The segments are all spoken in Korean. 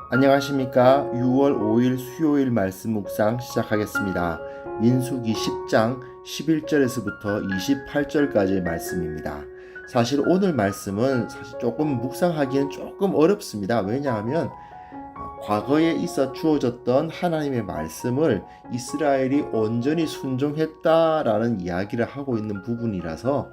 안녕하십니까. 6월 5일 수요일 말씀 묵상 시작하겠습니다. 민수기 10장 11절에서부터 28절까지의 말씀입니다. 사실 오늘 말씀은 조금 묵상하기는 조금 어렵습니다. 왜냐하면 과거에 있어 주어졌던 하나님의 말씀을 이스라엘이 온전히 순종했다라는 이야기를 하고 있는 부분이라서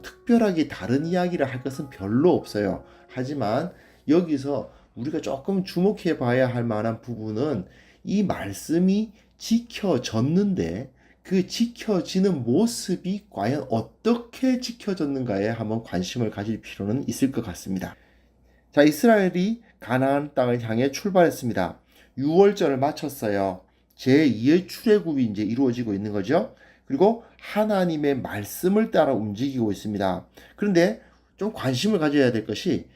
특별하게 다른 이야기를 할 것은 별로 없어요. 하지만 여기서 우리가 조금 주목해 봐야 할 만한 부분은 이 말씀이 지켜졌는데 그 지켜지는 모습이 과연 어떻게 지켜졌는가에 한번 관심을 가질 필요는 있을 것 같습니다. 자, 이스라엘이 가나안 땅을 향해 출발했습니다. 6월절을 마쳤어요. 제2의 출애굽이 이제 이루어지고 있는 거죠. 그리고 하나님의 말씀을 따라 움직이고 있습니다. 그런데 좀 관심을 가져야 될 것이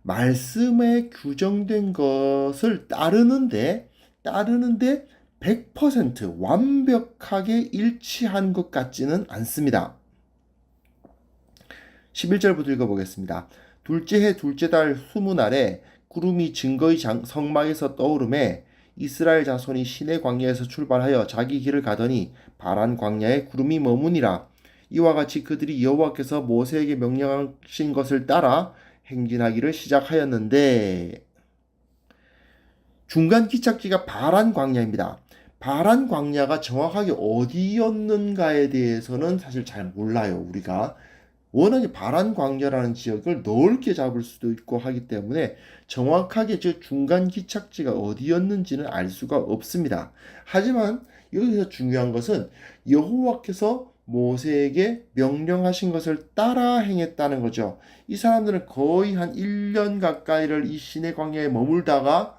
말씀에 규정된 것을 따르는데 100% 완벽하게 일치한 것 같지는 않습니다. 11절부터 읽어보겠습니다. 둘째 해 둘째 달 20날에 구름이 증거의 성막에서 떠오르매 이스라엘 자손이 시내 광야에서 출발하여 자기 길을 가더니 바란 광야에 구름이 머무니라. 이와 같이 그들이 여호와께서 모세에게 명령하신 것을 따라 행진하기를 시작하였는데 중간 기착지가 바란 광야입니다. 바란 광야가 정확하게 어디였는가에 대해서는 사실 잘 몰라요. 우리가 워낙에 바란 광야라는 지역을 넓게 잡을 수도 있고 하기 때문에 정확하게 저 중간 기착지가 어디였는지는 알 수가 없습니다. 하지만 여기서 중요한 것은 여호와께서 모세에게 명령하신 것을 따라 행했다는 거죠. 이 사람들은 거의 한 1년 가까이를 이 시내 광야에 머물다가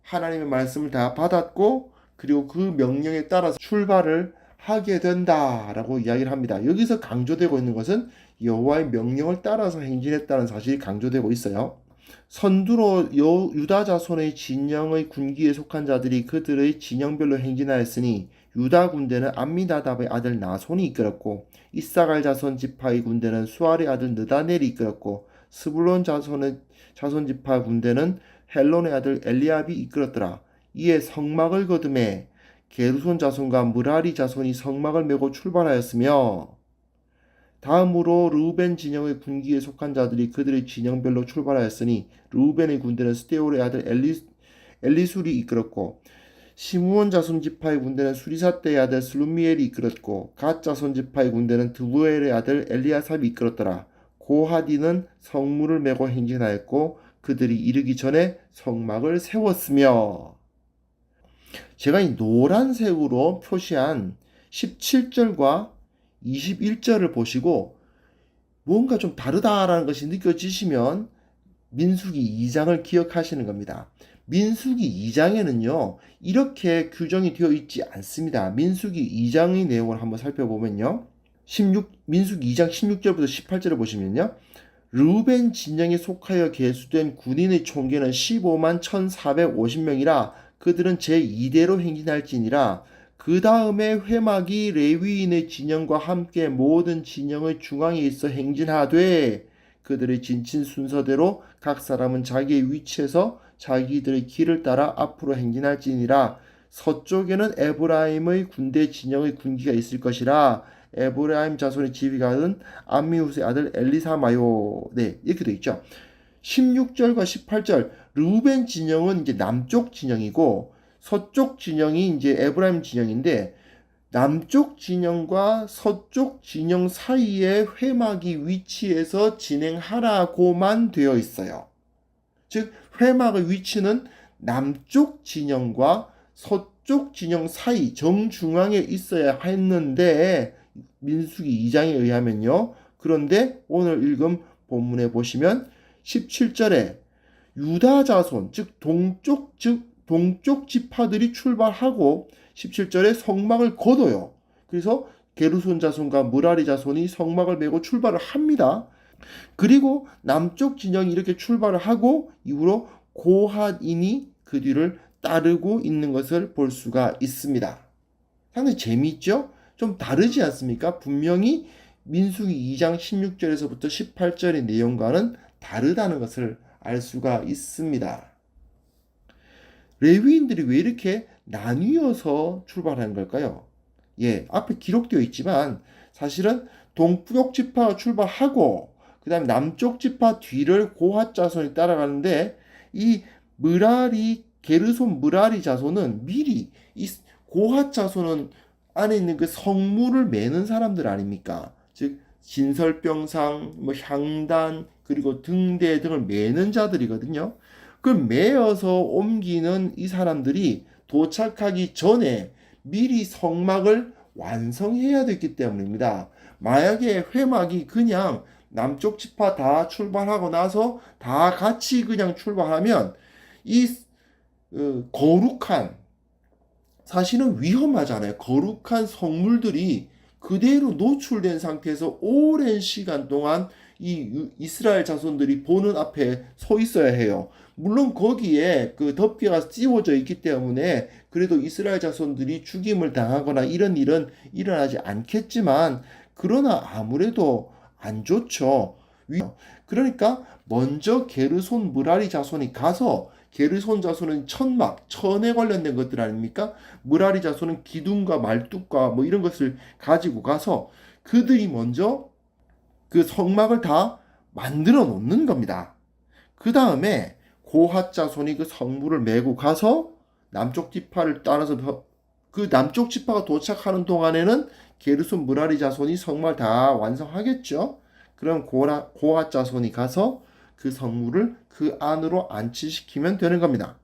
하나님의 말씀을 다 받았고 그리고 그 명령에 따라서 출발을 하게 된다라고 이야기를 합니다. 여기서 강조되고 있는 것은 여호와의 명령을 따라서 행진했다는 사실이 강조되고 있어요. 선두로 유다 자손의 진영의 군기에 속한 자들이 그들의 진영별로 행진하였으니 유다 군대는 암미나답의 아들 나손이 이끌었고 이사갈 자손 지파의 군대는 수알의 아들 느다넬이 이끌었고 스불론 자손 지파 군대는 헬론의 아들 엘리압이 이끌었더라. 이에 성막을 거두매 게르손 자손과 무라리 자손이 성막을 메고 출발하였으며 다음으로 르우벤 진영의 군기에 속한 자들이 그들의 진영별로 출발하였으니 르우벤의 군대는 스데올의 아들 엘리술이 이끌었고 시므온 자손 지파의 군대는 수리사떼의 아들 슬루미엘이 이끌었고 갓 자손 지파의 군대는 드부엘의 아들 엘리아삽이 이끌었더라. 고하디는 성문을 메고 행진하였고 그들이 이르기 전에 성막을 세웠으며 제가 이 노란색으로 표시한 17절과 21절을 보시고 뭔가 좀 다르다라는 것이 느껴지시면 민수기 2장을 기억하시는 겁니다. 민수기 2장에는요 이렇게 규정이 되어 있지 않습니다. 민수기 2장의 내용을 한번 살펴보면요 민수기 2장 16절부터 18절을 보시면요 르우벤 진영에 속하여 계수된 군인의 총계는 15만 1450명이라 그들은 제2대로 행진할지니라. 그 다음에 회막이 레위인의 진영과 함께 모든 진영의 중앙에 있어 행진하되 그들의 진친 순서대로 각 사람은 자기의 위치에서 자기들의 길을 따라 앞으로 행진할지니라. 서쪽에는 에브라임의 군대 진영의 군기가 있을 것이라. 에브라임 자손의 지휘관은 암미후스의 아들 엘리사마요. 네, 이렇게 되어 있죠. 16절과 18절 르우벤 진영은 이제 남쪽 진영이고 서쪽 진영이 이제 에브라임 진영인데 남쪽 진영과 서쪽 진영 사이에 회막이 위치해서 진행하라고만 되어 있어요. 즉 회막의 위치는 남쪽 진영과 서쪽 진영 사이 정중앙에 있어야 했는데 민수기 2장에 의하면요. 그런데 오늘 읽은 본문에 보시면 17절에 유다 자손 즉 동쪽 지파들이 출발하고 17절에 성막을 거둬요. 그래서 게르손 자손과 무라리 자손이 성막을 메고 출발을 합니다. 그리고 남쪽 진영이 이렇게 출발을 하고 이후로 고핫인이 그 뒤를 따르고 있는 것을 볼 수가 있습니다. 상당히 재미있죠? 좀 다르지 않습니까? 분명히 민수기 2장 16절에서부터 18절의 내용과는 다르다는 것을 알 수가 있습니다. 레위인들이 왜 이렇게 나뉘어서 출발하는 걸까요? 예, 앞에 기록되어 있지만 사실은 동쪽 지파가 출발하고 그 다음에 남쪽 지파 뒤를 고핫 자손이 따라가는데 이 게르손 므라리 자손은 미리 이 고핫 자손은 안에 있는 그 성물을 매는 사람들 아닙니까? 즉 진설병상, 뭐 향단, 그리고 등대 등을 매는 자들이거든요. 그 매어서 옮기는 이 사람들이 도착하기 전에 미리 성막을 완성해야 됐기 때문입니다. 만약에 회막이 그냥 남쪽 지파 다 출발하고 나서 다 같이 그냥 출발하면 이 거룩한, 사실은 위험하잖아요. 거룩한 성물들이 그대로 노출된 상태에서 오랜 시간 동안 이 이스라엘 자손들이 보는 앞에 서 있어야 해요. 물론 거기에 그 덮개가 씌워져 있기 때문에 그래도 이스라엘 자손들이 죽임을 당하거나 이런 일은 일어나지 않겠지만, 그러나 아무래도 안 좋죠. 그러니까 먼저 게르손 므라리 자손이 가서, 게르손 자손은 천막, 천에 관련된 것들 아닙니까? 므라리 자손은 기둥과 말뚝과 뭐 이런 것을 가지고 가서 그들이 먼저 그 성막을 다 만들어 놓는 겁니다. 그 다음에 고핫 자손이 그 성물을 메고 가서 남쪽 지파를 따라서, 그 남쪽 지파가 도착하는 동안에는 게르손 므라리 자손이 성막을 다 완성하겠죠. 그럼 고핫 자손이 가서 그 성물을 그 안으로 안치시키면 되는 겁니다.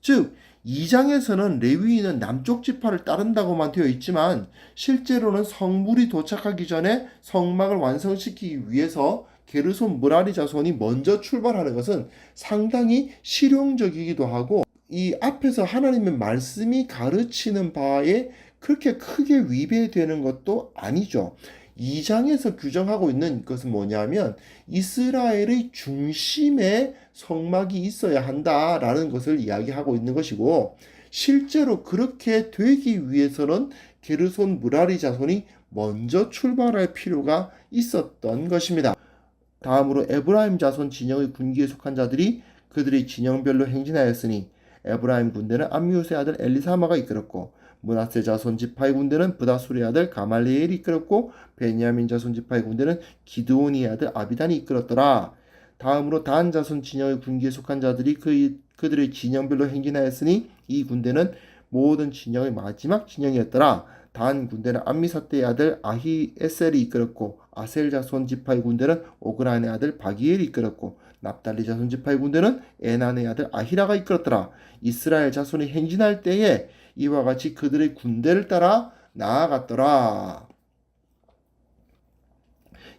즉 2장에서는 레위인은 남쪽 지파를 따른다고만 되어 있지만 실제로는 성물이 도착하기 전에 성막을 완성시키기 위해서 게르손 므라리 자손이 먼저 출발하는 것은 상당히 실용적이기도 하고, 이 앞에서 하나님의 말씀이 가르치는 바에 그렇게 크게 위배되는 것도 아니죠. 2장에서 규정하고 있는 것은 뭐냐면 이스라엘의 중심에 성막이 있어야 한다라는 것을 이야기하고 있는 것이고, 실제로 그렇게 되기 위해서는 게르손 므라리 자손이 먼저 출발할 필요가 있었던 것입니다. 다음으로 에브라임 자손 진영의 군기에 속한 자들이 그들의 진영별로 행진하였으니 에브라임 군대는 암미우스의 아들 엘리사마가 이끌었고, 므낫세 자손 지파의 군대는 브다술의 아들 가말리엘이 이끌었고, 베냐민 자손 지파의 군대는 기드온의 아들 아비단이 이끌었더라. 다음으로 단 자손 진영의 군기에 속한 자들이 그들의 진영별로 행진하였으니 이 군대는 모든 진영의 마지막 진영이었더라. 단 군대는 암미사떼의 아들 아히에셀이 이끌었고, 아셀 자손 지파의 군대는 오그란의 아들 바기엘이 이끌었고, 납달리 자손 지파의 군대는 에난의 아들 아히라가 이끌었더라. 이스라엘 자손이 행진할 때에 이와 같이 그들의 군대를 따라 나아갔더라.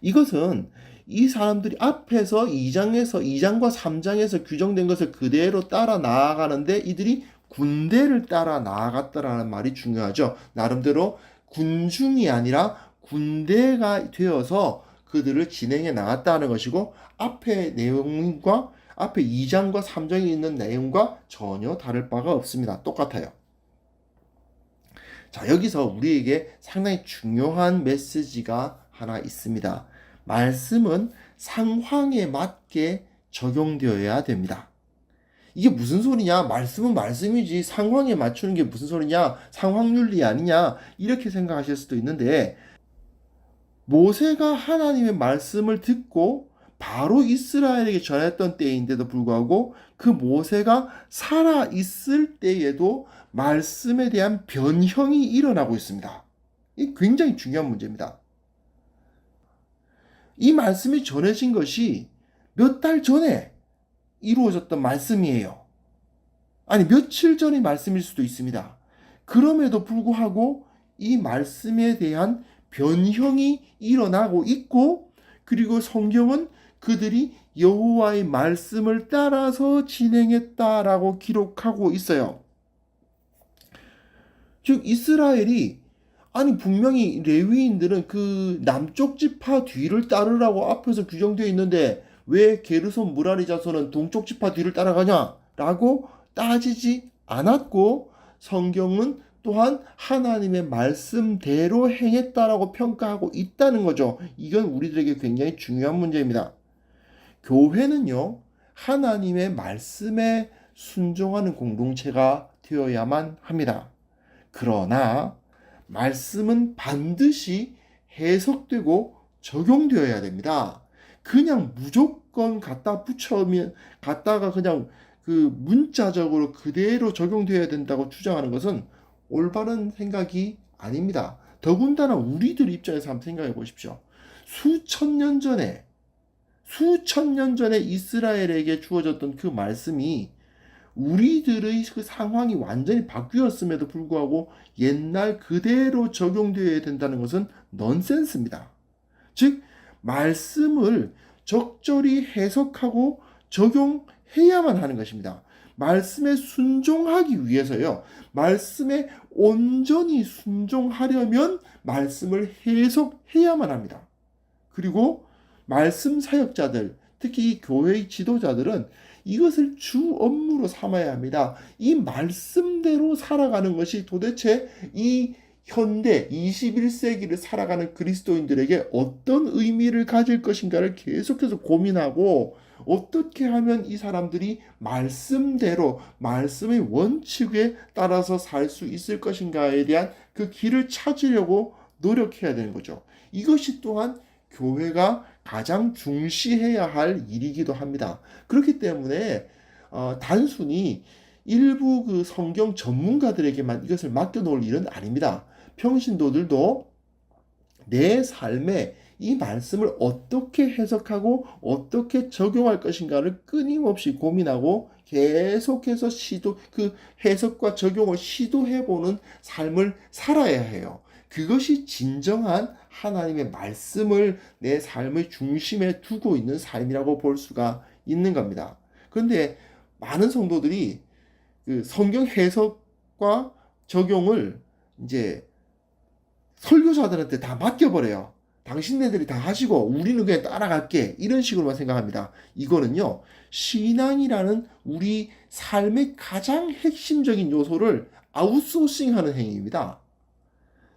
이것은 이 사람들이 앞에서 2장과 3장에서 규정된 것을 그대로 따라 나아가는데 이들이 군대를 따라 나아갔다라는 말이 중요하죠. 나름대로 군중이 아니라 군대가 되어서 그들을 진행해 나갔다는 것이고, 앞에 내용과 앞에 2장과 3장에 있는 내용과 전혀 다를 바가 없습니다. 똑같아요. 자, 여기서 우리에게 상당히 중요한 메시지가 하나 있습니다. 말씀은 상황에 맞게 적용되어야 됩니다. 이게 무슨 소리냐? 말씀은 말씀이지 상황에 맞추는 게 무슨 소리냐? 상황윤리 아니냐? 이렇게 생각하실 수도 있는데, 모세가 하나님의 말씀을 듣고 바로 이스라엘에게 전했던 때인데도 불구하고 그 모세가 살아 있을 때에도 말씀에 대한 변형이 일어나고 있습니다. 이 굉장히 중요한 문제입니다. 이 말씀이 전해진 것이 몇 달 전에 이루어졌던 말씀이에요. 아니, 며칠 전의 말씀일 수도 있습니다. 그럼에도 불구하고 이 말씀에 대한 변형이 일어나고 있고, 그리고 성경은 그들이 여호와의 말씀을 따라서 진행했다라고 기록하고 있어요. 즉 이스라엘이, 아니 분명히 레위인들은 그 남쪽 지파 뒤를 따르라고 앞에서 규정되어 있는데 왜 게르손 므라리 자손은 동쪽 지파 뒤를 따라가냐라고 따지지 않았고, 성경은 또한 하나님의 말씀대로 행했다라고 평가하고 있다는 거죠. 이건 우리들에게 굉장히 중요한 문제입니다. 교회는요, 하나님의 말씀에 순종하는 공동체가 되어야만 합니다. 그러나 말씀은 반드시 해석되고 적용되어야 됩니다. 그냥 무조건 갖다가 그냥 그 문자적으로 그대로 적용되어야 된다고 주장하는 것은 올바른 생각이 아닙니다. 더군다나 우리들 입장에서 한번 생각해 보십시오. 수천 년 전에 이스라엘에게 주어졌던 그 말씀이 우리들의 그 상황이 완전히 바뀌었음에도 불구하고 옛날 그대로 적용되어야 된다는 것은 넌센스입니다. 즉, 말씀을 적절히 해석하고 적용해야만 하는 것입니다. 말씀에 순종하기 위해서요. 말씀에 온전히 순종하려면 말씀을 해석해야만 합니다. 그리고 말씀 사역자들, 특히 이 교회의 지도자들은 이것을 주 업무로 삼아야 합니다. 이 말씀대로 살아가는 것이 도대체 이 현대 21세기를 살아가는 그리스도인들에게 어떤 의미를 가질 것인가를 계속해서 고민하고 어떻게 하면 이 사람들이 말씀대로 말씀의 원칙에 따라서 살 수 있을 것인가에 대한 그 길을 찾으려고 노력해야 되는 거죠. 이것이 또한 교회가 가장 중시해야 할 일이기도 합니다. 그렇기 때문에 단순히 일부 그 성경 전문가들에게만 이것을 맡겨놓을 일은 아닙니다. 평신도들도 내 삶에 이 말씀을 어떻게 해석하고 어떻게 적용할 것인가를 끊임없이 고민하고 계속해서 그 해석과 적용을 시도해보는 삶을 살아야 해요. 그것이 진정한 하나님의 말씀을 내 삶의 중심에 두고 있는 삶이라고 볼 수가 있는 겁니다. 그런데 많은 성도들이 그 성경 해석과 적용을 이제 설교사들한테 다 맡겨버려요. 당신네들이 다 하시고 우리는 그냥 따라갈게. 이런 식으로만 생각합니다. 이거는요, 신앙이라는 우리 삶의 가장 핵심적인 요소를 아웃소싱하는 행위입니다.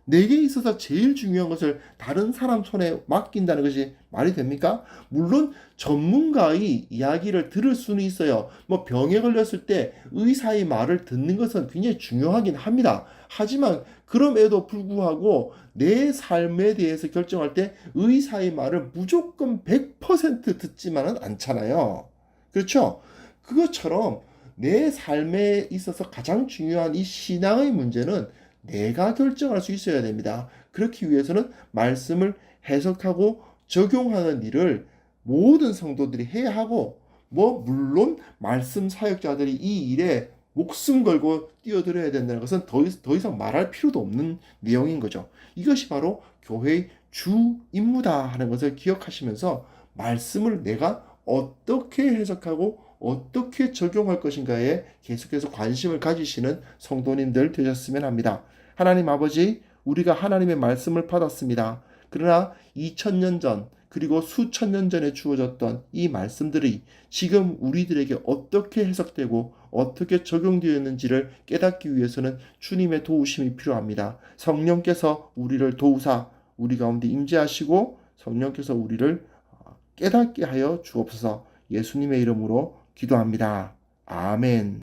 내게 있어서 제일 중요한 것을 다른 사람 손에 맡긴다는 것이 말이 됩니까? 물론 전문가의 이야기를 들을 수는 있어요. 뭐 병에 걸렸을 때 의사의 말을 듣는 것은 굉장히 중요하긴 합니다. 하지만 그럼에도 불구하고 내 삶에 대해서 결정할 때 의사의 말을 무조건 100% 듣지만은 않잖아요. 그렇죠? 그것처럼 내 삶에 있어서 가장 중요한 이 신앙의 문제는 내가 결정할 수 있어야 됩니다. 그렇기 위해서는 말씀을 해석하고 적용하는 일을 모든 성도들이 해야 하고, 물론 말씀 사역자들이 이 일에 목숨 걸고 뛰어들어야 된다는 것은 더 이상 말할 필요도 없는 내용인 거죠. 이것이 바로 교회의 주 임무다 하는 것을 기억하시면서 말씀을 내가 어떻게 해석하고 어떻게 적용할 것인가에 계속해서 관심을 가지시는 성도님들 되셨으면 합니다. 하나님 아버지, 우리가 하나님의 말씀을 받았습니다. 그러나 2000년 전 그리고 수천 년 전에 주어졌던 이 말씀들이 지금 우리들에게 어떻게 해석되고 어떻게 적용되었는지를 깨닫기 위해서는 주님의 도우심이 필요합니다. 성령께서 우리를 도우사 우리 가운데 임재하시고 성령께서 우리를 깨닫게 하여 주옵소서. 예수님의 이름으로 기도합니다. 아멘.